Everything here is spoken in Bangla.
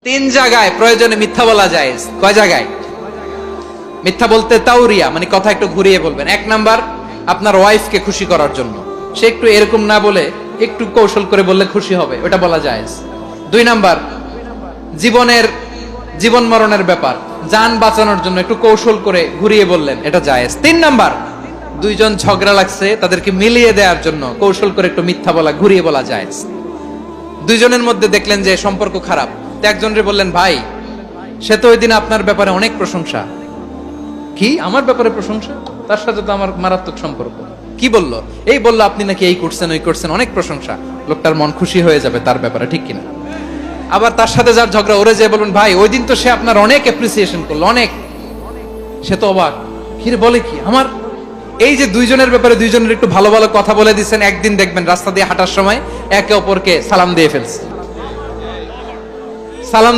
তিন জায়গায় প্রয়োজনে মিথ্যা বলা যায়। কয় জায়গায় মিথ্যা বলতে? তাওরিয়া মানে কথা একটু ঘুরিয়ে বলবেন। এক নাম্বার, আপনার ওয়াইফকে খুশি করার জন্য, সে একটু এরকম না বলে একটু কৌশল করে বললে খুশি হবে, ওটা বলা যায়। দুই নাম্বার, জীবন মরণের ব্যাপার, জান বাঁচানোর জন্য একটু কৌশল করে ঘুরিয়ে বললেন, এটা জায়েজ। তিন নাম্বার, দুইজন ঝগড়া লাগছে তাদেরকে মিলিয়ে দেওয়ার জন্য কৌশল করে একটু মিথ্যা বলা, ঘুরিয়ে বলা জায়েজ। দুইজনের মধ্যে দেখলেন যে সম্পর্ক খারাপ, তো একজনরে বললেন, ভাই সে তো ওই দিন আপনার ব্যাপারে অনেক প্রশংসা। কি আমার ব্যাপারে প্রশংসা? তার সাথে তো আমার মারাত্মক সম্পর্ক। কি বললো? এই বললো আপনি নাকি এই করছেন ওই করছেন, অনেক প্রশংসা। লোকটার মন খুশি হয়ে যাবে তার ব্যাপারে, ঠিক কিনা? আবার তার সাথে যার ঝগড়া, ওরে যে বলুন, ভাই ওই দিন তো সে আপনার অনেক অ্যাপ্রিসিয়েশন করলো, অনেক। সে তো অবাক, কিরে বলে কি আমার? এই যে দুইজনের ব্যাপারে দুইজনের একটু ভালো ভালো কথা বলে দিচ্ছেন, একদিন দেখবেন রাস্তা দিয়ে হাঁটার সময় একে অপরকে সালাম দিয়ে ফেলছে। সালাম